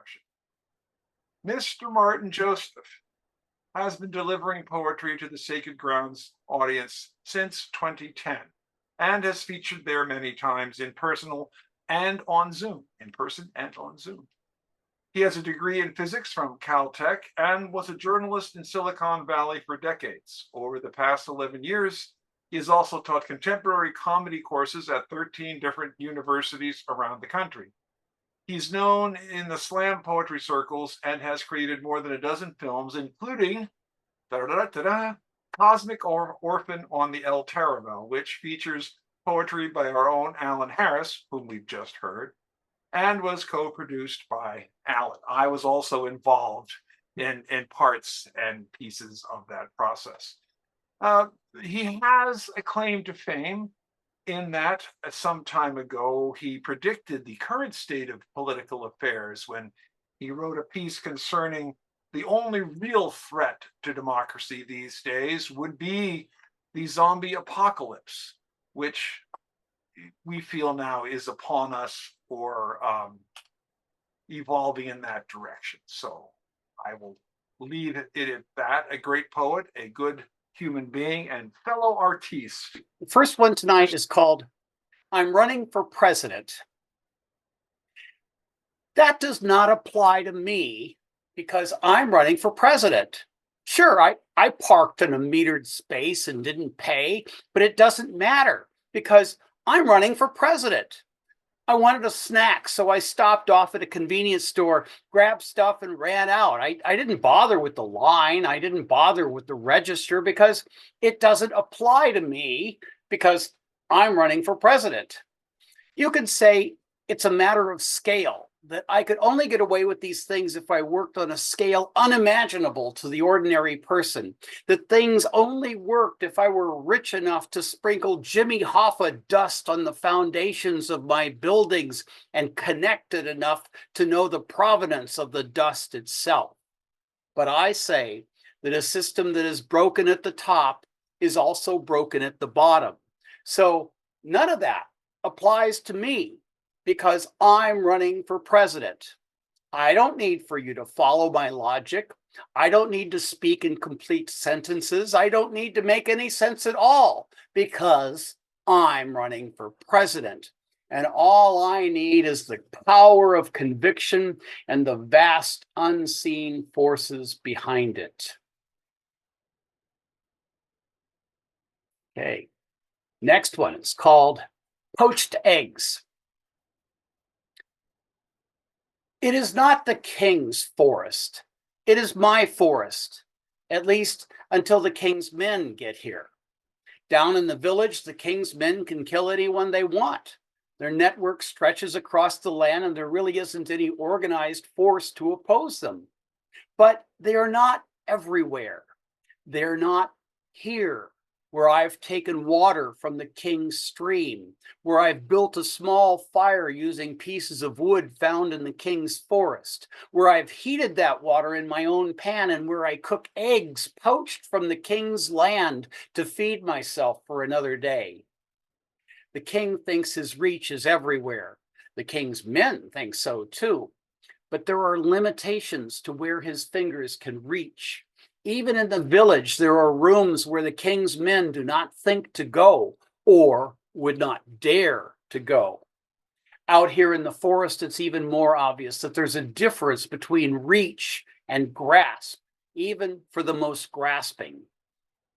introduction. Mr. Martin Joseph has been delivering poetry to the Sacred Grounds audience since 2010 and has featured there many times in person and on Zoom. He has a degree in physics from Caltech and was a journalist in Silicon Valley for decades. Over the past 11 years, he has also taught contemporary comedy courses at 13 different universities around the country. He's known in the slam poetry circles and has created more than a dozen films, including Cosmic Orphan on the El Terravel, which features poetry by our own Alan Harris, whom we've just heard, and was co-produced by Alan. I was also involved in parts and pieces of that process. He has a claim to fame in that some time ago, he predicted the current state of political affairs when he wrote a piece concerning the only real threat to democracy these days would be the zombie apocalypse, which we feel now is upon us or evolving in that direction. So I will leave it at that. A great poet, a good human being, and fellow artiste. The first one tonight is called I'm Running for President. That does not apply to me because I'm running for president. Sure, I parked in a metered space and didn't pay, but it doesn't matter because I'm running for president. I wanted a snack, so I stopped off at a convenience store, grabbed stuff, and ran out. I didn't bother with the line. I didn't bother with the register because it doesn't apply to me because I'm running for president. You could say it's a matter of scale, that I could only get away with these things if I worked on a scale unimaginable to the ordinary person, that things only worked if I were rich enough to sprinkle Jimmy Hoffa dust on the foundations of my buildings and connected enough to know the provenance of the dust itself. But I say that a system that is broken at the top is also broken at the bottom. So none of that applies to me because I'm running for president. I don't need for you to follow my logic. I don't need to speak in complete sentences. I don't need to make any sense at all because I'm running for president. And all I need is the power of conviction and the vast unseen forces behind it. Okay. Next one is called Poached Eggs. It is not the king's forest. It is my forest, at least until the king's men get here. Down in the village, the king's men can kill anyone they want. Their network stretches across the land and there really isn't any organized force to oppose them. But they are not everywhere. They're not here, where I've taken water from the king's stream, where I've built a small fire using pieces of wood found in the king's forest, where I've heated that water in my own pan, and where I cook eggs poached from the king's land to feed myself for another day. The king thinks his reach is everywhere. The king's men think so too. But there are limitations to where his fingers can reach. Even in the village, there are rooms where the king's men do not think to go or would not dare to go. Out here in the forest, it's even more obvious that there's a difference between reach and grasp, even for the most grasping.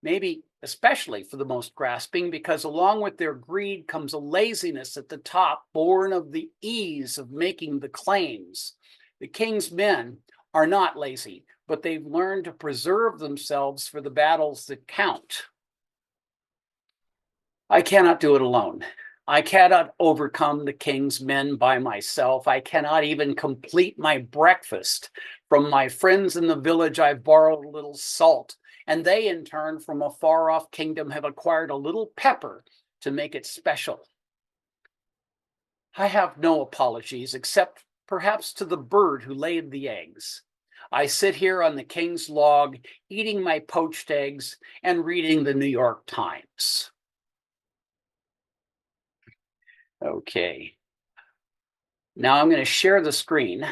Maybe especially for the most grasping, because along with their greed comes a laziness at the top, born of the ease of making the claims. The king's men are not lazy, but they've learned to preserve themselves for the battles that count. I cannot do it alone. I cannot overcome the king's men by myself. I cannot even complete my breakfast. From my friends in the village, I've borrowed a little salt, and they, in turn, from a far-off kingdom, have acquired a little pepper to make it special. I have no apologies, except perhaps to the bird who laid the eggs. I sit here on the king's log, eating my poached eggs and reading the New York Times. Okay. Now I'm going to share the screen.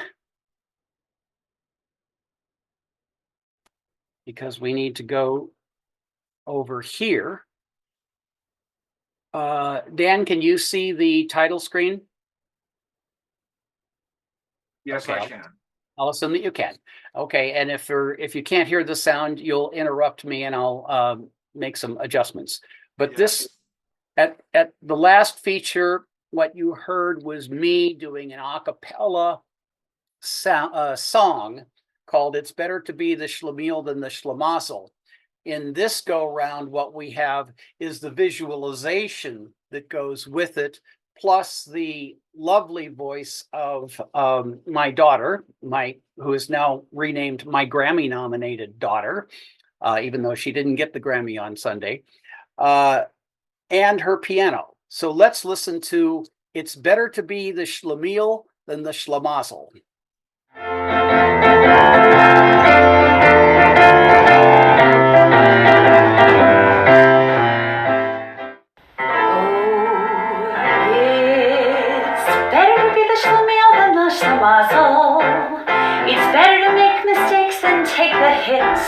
because we need to go over here. Dan, can you see the title screen? Yes, Okay, I can. I'll assume that you can. Okay, and if you can't hear the sound, you'll interrupt me and I'll make some adjustments. But Yes. this, at the last feature, what you heard was me doing an a cappella song called "It's Better to Be the Schlemiel Than the Schlemazel." In this go round, what we have is the visualization that goes with it, plus the lovely voice of my daughter, who is now renamed my Grammy-nominated daughter, even though she didn't get the Grammy on Sunday, and her piano. So let's listen to "It's Better to Be the Schlemiel Than the Schlemazel." It's better to make mistakes than take the hit.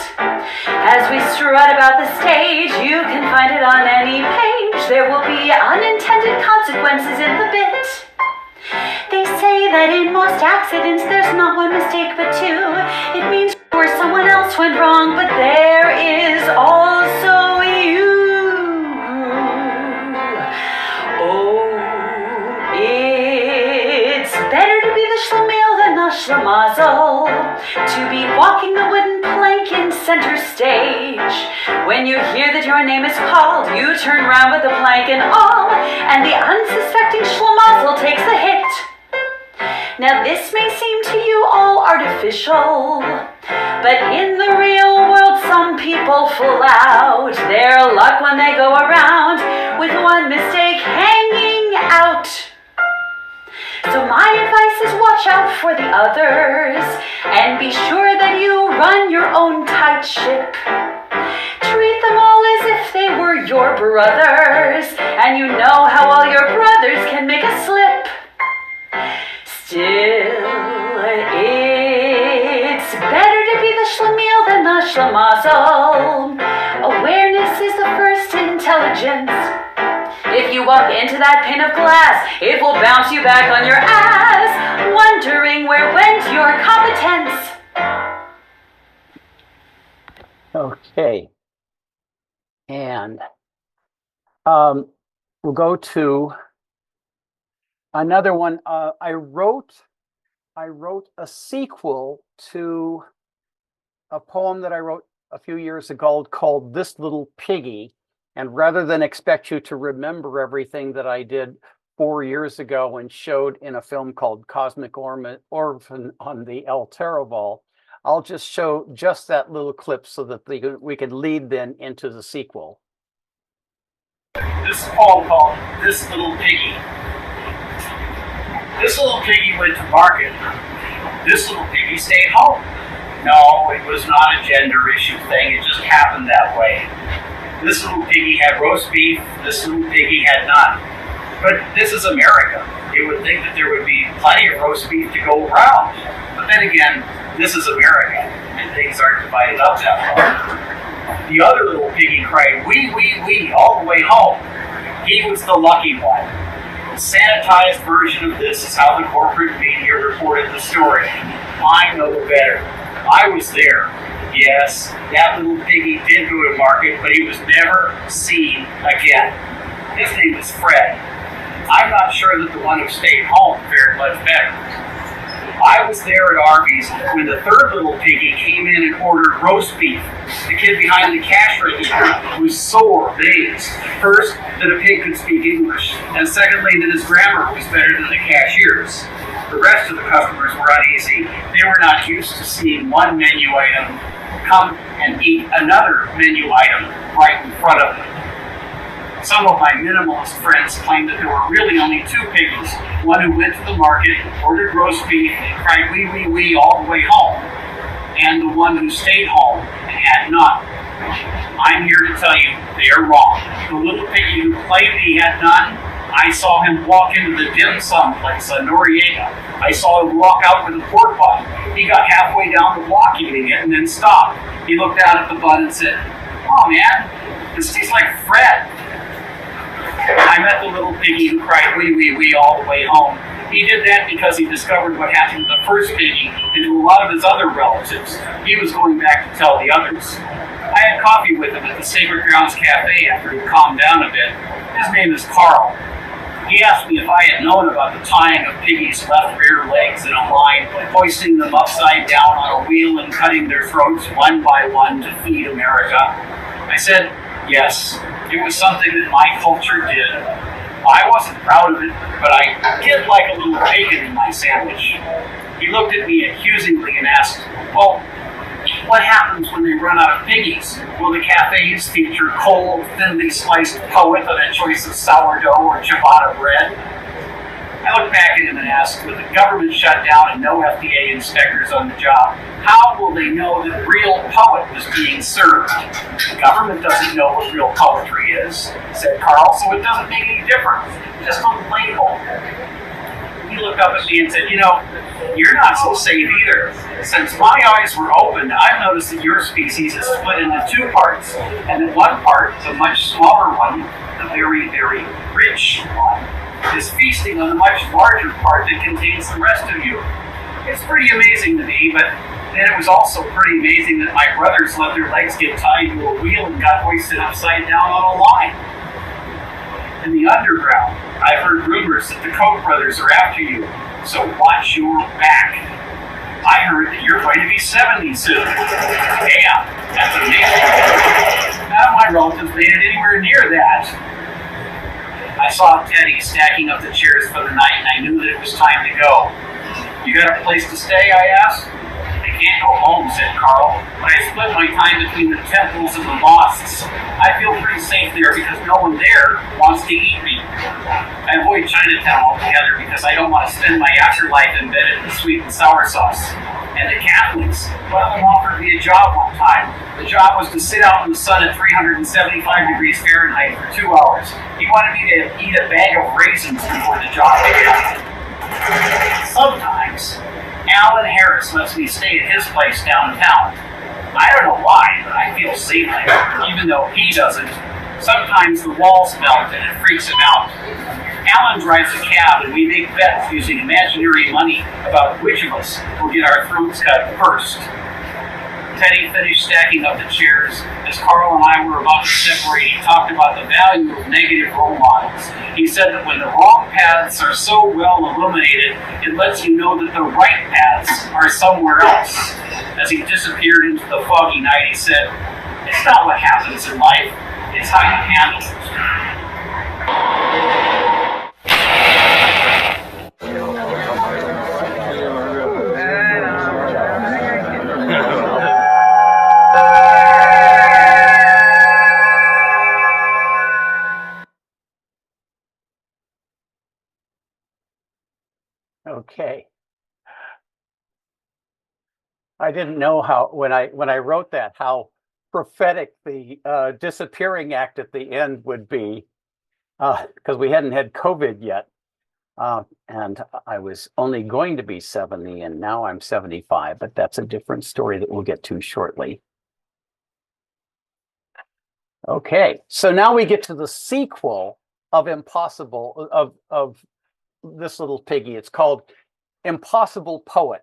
As we strut about the stage, you can find it on any page. There will be unintended consequences in the bit. They say that in most accidents there's not one mistake but two. It means where someone else went wrong, but there is also you. Oh, it's better to be the schlemiel than the schlemazel, to be walking the wooden plank in center stage. When you hear that your name is called, you turn round with the plank and all, and the unsuspecting schlemazel takes the hit. Now this may seem to you all artificial, but in the real world some people fall out their luck when they go around with one mistake hanging out. So my advice is watch out for the others and be sure that you run your own tight ship. Treat them all as if they were your brothers, and you know how all your brothers can make a slip. Still, it's better to be the schlemiel than the schlemazel. Awareness is the first intelligence. If you walk into that pane of glass, it will bounce you back on your ass, wondering where went your competence. Okay. And we'll go to another one. I wrote a sequel to a poem that I wrote a few years ago called "This Little Piggy." And rather than expect you to remember everything that I did 4 years ago and showed in a film called Cosmic Orphan on the El Terroval, I'll just show just that little clip so that we can lead then into the sequel. This is a poem called "This Little Piggy." This little piggy went to market. This little piggy stayed home. No, it was not a gender issue thing. It just happened that way. This little piggy had roast beef. This little piggy had none. But this is America. You would think that there would be plenty of roast beef to go around. But then again, this is America, and things aren't divided up that far. The other little piggy cried, "Wee, wee, wee," all the way home. He was the lucky one. The sanitized version of this is how the corporate media reported the story. I know better. I was there. Yes, that little piggy did go to market, but he was never seen again. His name is Fred. I'm not sure that the one who stayed home fared much better. I was there at Arby's when the third little piggy came in and ordered roast beef. The kid behind the cash register was so amazed. First, that a pig could speak English, and secondly, that his grammar was better than the cashier's. The rest of the customers were uneasy. They were not used to seeing one menu item come and eat another menu item right in front of them. Some of my minimalist friends claimed that there were really only two piggies, one who went to the market, ordered roast beef, cried "wee, wee, wee" all the way home, and the one who stayed home and had none. I'm here to tell you they are wrong. The little piggy who claimed he had none, I saw him walk into the dim sum place on Noriega. I saw him walk out with a pork bun. He got halfway down the block eating it and then stopped. He looked down at the bun and said, "Oh man, this tastes like Fred." I met the little piggy who cried wee wee wee all the way home. He did that because he discovered what happened to the first piggy and to a lot of his other relatives. He was going back to tell the others. I had coffee with him at the Sacred Grounds Cafe after he calmed down a bit. His name is Carl. He asked me if I had known about the tying of piggies' left rear legs in a line, hoisting them upside down on a wheel and cutting their throats one by one to feed America. I said, yes, it was something that my culture did. I wasn't proud of it, but I did like a little bacon in my sandwich. He looked at me accusingly and asked, well, what happens when they run out of piggies? Will the cafes feature cold, thinly sliced poet on a choice of sourdough or ciabatta bread? I looked back at him and asked, with the government shut down and no FDA inspectors on the job, how will they know that real poet was being served? The government doesn't know what real poetry is, said Carl, so it doesn't make any difference. Just a label. He looked up at me and said, you're not so safe either. Since my eyes were opened, I've noticed that your species is split into two parts, and that one part, the much smaller one, the very, very rich one, is feasting on the much larger part that contains the rest of you. It's pretty amazing to me, but then it was also pretty amazing that my brothers let their legs get tied to a wheel and got hoisted upside down on a line. In the underground, I've heard rumors that the Koch brothers are after you, so watch your back. I heard that you're going to be 70 soon. Damn, that's amazing. None of my relatives made it anywhere near that. I saw Teddy stacking up the chairs for the night, and I knew that it was time to go. You got a place to stay, I asked. I can't go home, said Carl, but I split my time between the temples and the mosques. I feel pretty safe there because no one there wants to eat me. I avoid Chinatown altogether because I don't want to spend my afterlife embedded in sweet and sour sauce. And the Catholics, one of them offered me a job one time. The job was to sit out in the sun at 375 degrees Fahrenheit for 2 hours. He wanted me to eat a bag of raisins before the job began. Sometimes, Alan Harris lets me stay at his place downtown. I don't know why, but I feel safe there, even though he doesn't. Sometimes the walls melt and it freaks him out. Alan drives a cab and we make bets using imaginary money about which of us will get our throats cut first. Teddy finished stacking up the chairs. As Carl and I were about to separate, he talked about the value of negative role models. He said that when the wrong paths are so well illuminated, it lets you know that the right paths are somewhere else. As he disappeared into the foggy night, he said, it's not what happens in life, it's how you handle it. Okay. I didn't know how when I wrote that how prophetic the disappearing act at the end would be, because we hadn't had COVID yet, and I was only going to be 70, and now I'm 75. But that's a different story that we'll get to shortly. Okay, so now we get to the sequel of Impossible of this little piggy. It's called Impossible Poet.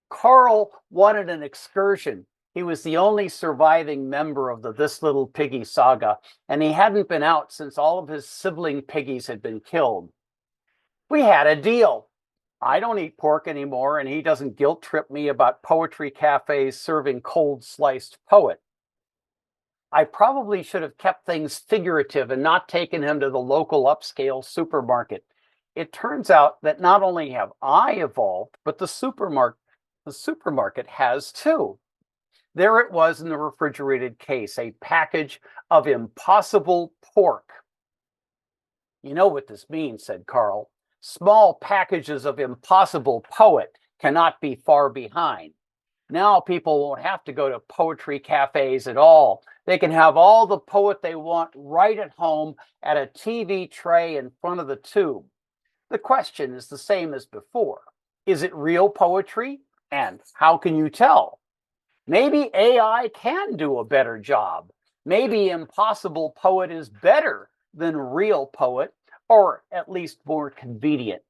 Carl wanted an excursion. He was the only surviving member of the This Little Piggy saga, and he hadn't been out since all of his sibling piggies had been killed. We had a deal. I don't eat pork anymore, and he doesn't guilt trip me about poetry cafes serving cold sliced poet. I probably should have kept things figurative and not taken him to the local upscale supermarket. It turns out that not only have I evolved, but the supermarket has too. There it was in the refrigerated case, a package of impossible pork. You know what this means, said Carl. Small packages of impossible poet cannot be far behind. Now people won't have to go to poetry cafes at all. They can have all the poet they want right at home at a TV tray in front of the tube. The question is the same as before. Is it real poetry? And how can you tell? Maybe AI can do a better job. Maybe Impossible Poet is better than Real Poet, or at least more convenient.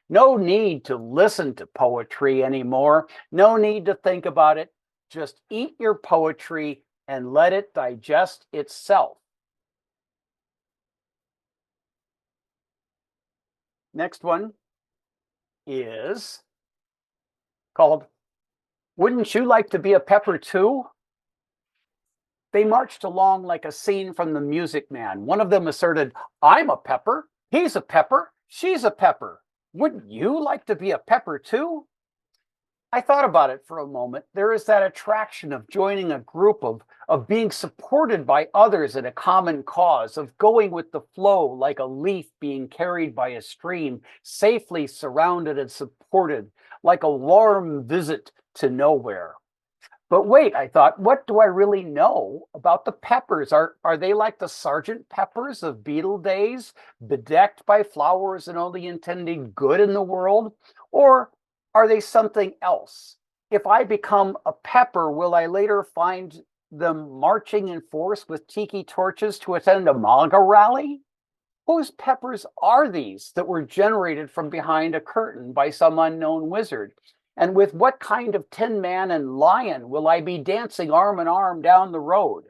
No need to listen to poetry anymore. No need to think about it. Just eat your poetry and let it digest itself. Next one is called, Wouldn't You Like to Be a Pepper Too? They marched along like a scene from The Music Man. One of them asserted, I'm a pepper, he's a pepper, she's a pepper. Wouldn't you like to be a pepper too? I thought about it for a moment. There is that attraction of joining a group, of being supported by others in a common cause, of going with the flow like a leaf being carried by a stream, safely surrounded and supported, like a warm visit to nowhere. But wait, I thought, what do I really know about the Peppers? Are they like the Sergeant Peppers of Beatle days, bedecked by flowers and only intending good in the world? Or are they something else? If I become a Pepper, will I later find them marching in force with tiki torches to attend a MAGA rally? Whose peppers are these that were generated from behind a curtain by some unknown wizard? And with what kind of Tin Man and Lion will I be dancing arm in arm down the road?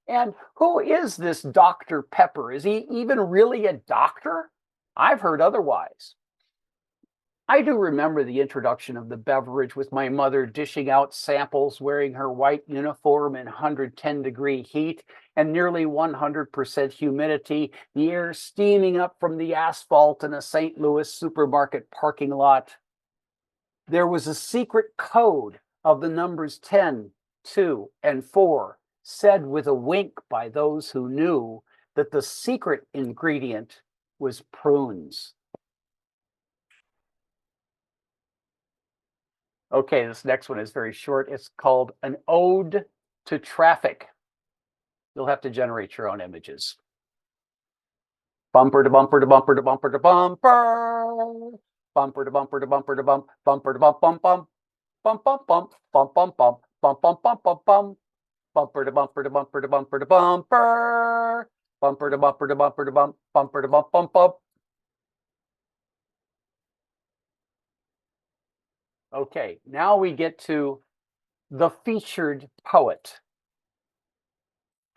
And who is this Dr. Pepper? Is he even really a doctor? I've heard otherwise. I do remember the introduction of the beverage with my mother dishing out samples wearing her white uniform in 110-degree heat and nearly 100% humidity, the air steaming up from the asphalt in a St. Louis supermarket parking lot. There was a secret code of the numbers 10, 2, and 4, said with a wink by those who knew that the secret ingredient was prunes. Okay, this next one is very short. It's called An Ode to Traffic. You'll have to generate your own images. Bumper to bumper to bumper to bumper to bumper. Bumper to bumper to bumper to bump, bumper to bump bump bump, bump bump bump, bump bump bump, bump bump bump bump bump, bumper to bumper to bumper to bumper to bumper, bumper to bumper to bumper to bump, bumper to bump bump bump. Okay, now we get to the featured poet.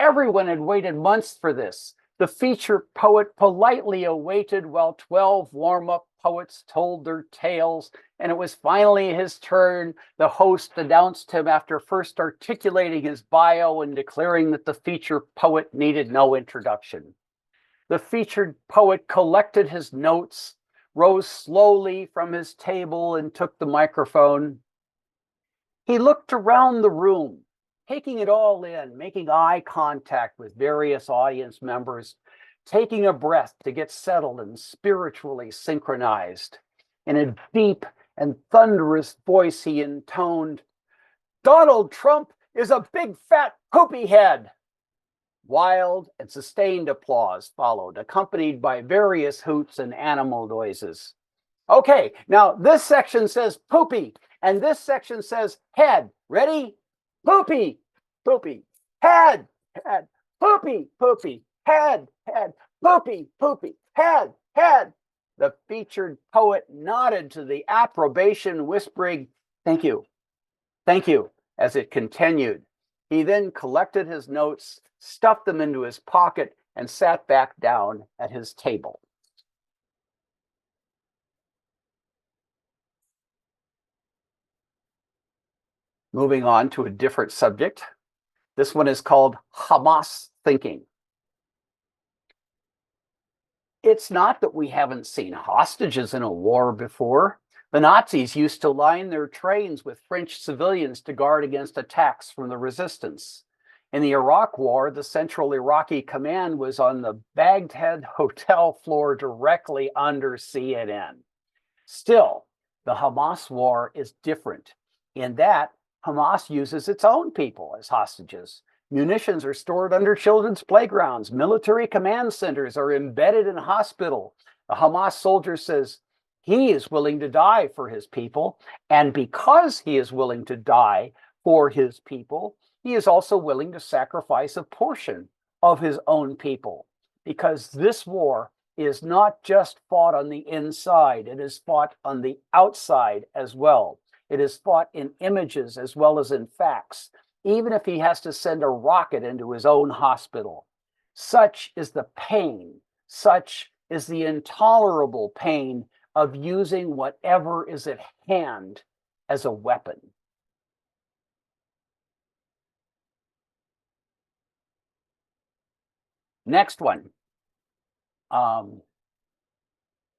Everyone had waited months for this. The featured poet politely awaited while 12 warm-up poets told their tales, and it was finally his turn. The host announced him after first articulating his bio and declaring that the featured poet needed no introduction. The featured poet collected his notes, rose slowly from his table, and took the microphone. He looked around the room, taking it all in, making eye contact with various audience members, taking a breath to get settled and spiritually synchronized. In a deep and thunderous voice, he intoned, Donald Trump is a big fat poopy head. Wild and sustained applause followed, accompanied by various hoots and animal noises. Okay, now this section says poopy, and this section says head. Ready? Poopy, poopy, head, head, poopy, poopy, head, head, poopy, poopy, head, head. The featured poet nodded to the approbation, whispering, thank you, as it continued. He then collected his notes, stuffed them into his pocket, and sat back down at his table. Moving on to a different subject. This one is called Hamas Thinking. It's not that we haven't seen hostages in a war before. The Nazis used to line their trains with French civilians to guard against attacks from the resistance. In the Iraq War, the Central Iraqi Command was on the Baghdad hotel floor directly under CNN. Still, the Hamas war is different in that Hamas uses its own people as hostages. Munitions are stored under children's playgrounds. Military command centers are embedded in hospital. A Hamas soldier says he is willing to die for his people. And because he is willing to die for his people, he is also willing to sacrifice a portion of his own people. Because this war is not just fought on the inside, it is fought on the outside as well. It is fought in images as well as in facts, even if he has to send a rocket into his own hospital. Such is the pain, such is the intolerable pain of using whatever is at hand as a weapon. Next one.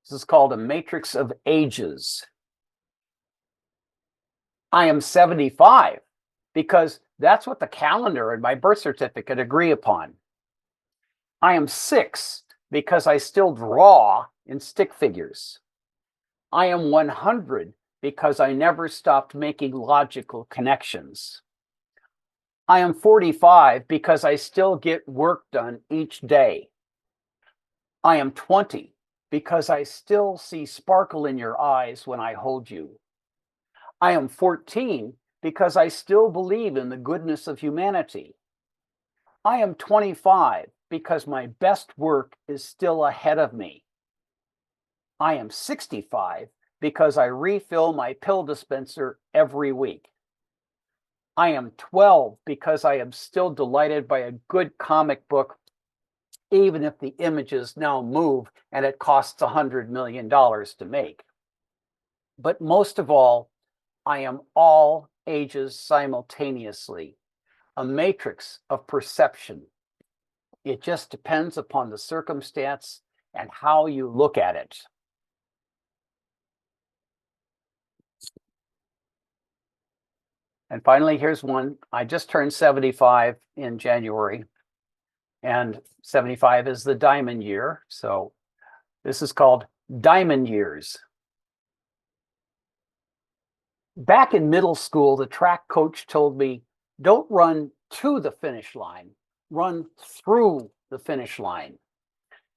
This is called a matrix of ages. I am 75 because that's what the calendar and my birth certificate agree upon. I am 6 because I still draw in stick figures. I am 100 because I never stopped making logical connections. I am 45 because I still get work done each day. I am 20 because I still see sparkle in your eyes when I hold you. I am 14 because I still believe in the goodness of humanity. I am 25 because my best work is still ahead of me. I am 65 because I refill my pill dispenser every week. I am 12 because I am still delighted by a good comic book, even if the images now move and it costs $100 million to make. But most of all, I am all ages simultaneously, a matrix of perception. It just depends upon the circumstance and how you look at it. And finally, here's one. I just turned 75 in January, and 75 is the diamond year. So this is called Diamond Years. Back in middle school, the track coach told me, don't run to the finish line, run through the finish line.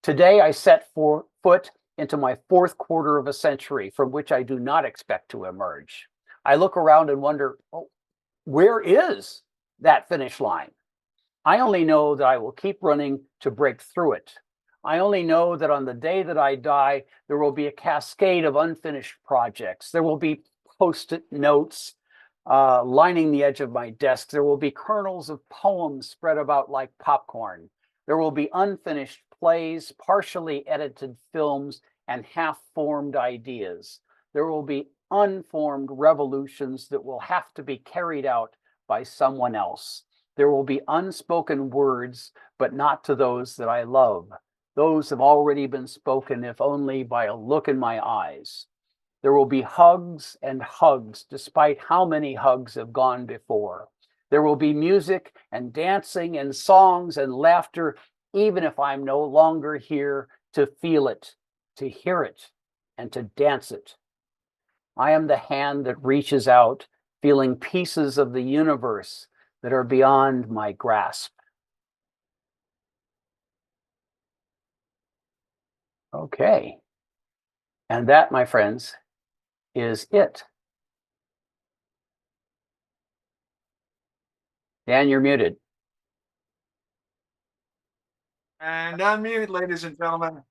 Today, I set foot into my 4th quarter of a century from which I do not expect to emerge. I look around and wonder, oh, where is that finish line? I only know that I will keep running to break through it. I only know that on the day that I die, there will be a cascade of unfinished projects. There will be Post-it notes lining the edge of my desk. There will be kernels of poems spread about like popcorn. There will be unfinished plays, partially edited films, and half-formed ideas. There will be unformed revolutions that will have to be carried out by someone else. There will be unspoken words, but not to those that I love. Those have already been spoken, if only by a look in my eyes. There will be hugs and hugs, despite how many hugs have gone before. There will be music and dancing and songs and laughter, even if I'm no longer here to feel it, to hear it, and to dance it. I am the hand that reaches out, feeling pieces of the universe that are beyond my grasp. Okay. And that, my friends, is it. Dan, you're muted. And unmute, ladies and gentlemen.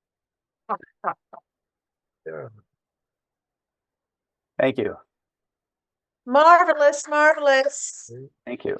Thank you. Marvelous, marvelous. Thank you.